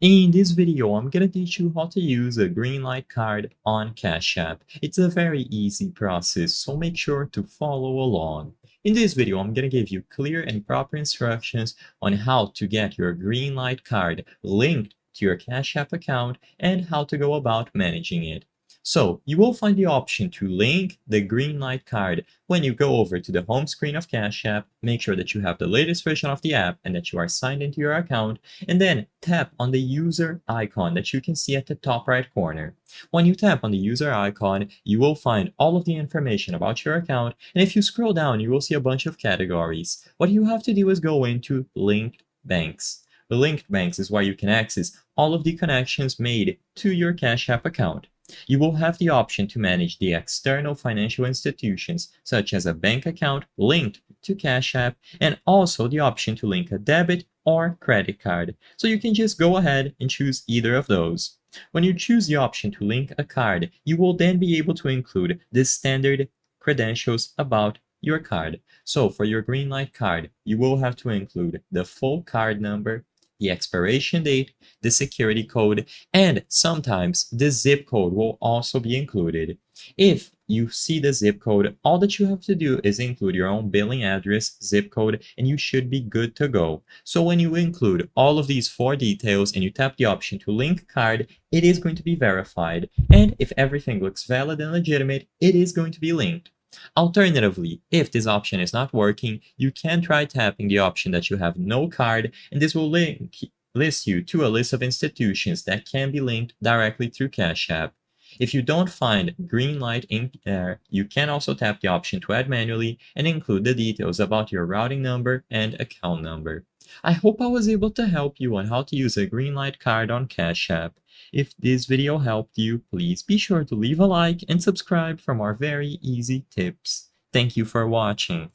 In this video, I'm gonna teach you how to use a Greenlight card on Cash App. It's a very easy process, so make sure to follow along. In this video, I'm gonna give you clear and proper instructions on how to get your Greenlight card linked to your Cash App account and how to go about managing it. So, you will find the option to link the Greenlight card when you go over to the home screen of Cash App. Make sure that you have the latest version of the app and that you are signed into your account, and then tap on the user icon that you can see at the top right corner. When you tap on the user icon, you will find all of the information about your account, and if you scroll down, you will see a bunch of categories. What you have to do is go into linked banks. The linked banks is where you can access all of the connections made to your Cash App account. You will have the option to manage the external financial institutions, such as a bank account linked to Cash App, and also the option to link a debit or credit card. So you can just go ahead and choose either of those. When you choose the option to link a card, you will then be able to include the standard credentials about your card. So for your Greenlight card, you will have to include the full card number, the expiration date, the security code, and sometimes the zip code will also be included. If you see the zip code, all that you have to do is include your own billing address, zip code, and you should be good to go. So when you include all of these four details and you tap the option to link card, it is going to be verified. And if everything looks valid and legitimate, it is going to be linked. Alternatively, if this option is not working, you can try tapping the option that you have no card, and this will list you to a list of institutions that can be linked directly through Cash App. If you don't find Greenlight in there, you can also tap the option to add manually and include the details about your routing number and account number. I hope I was able to help you on how to use a Greenlight card on Cash App. If this video helped you, please be sure to leave a like and subscribe for more very easy tips. Thank you for watching.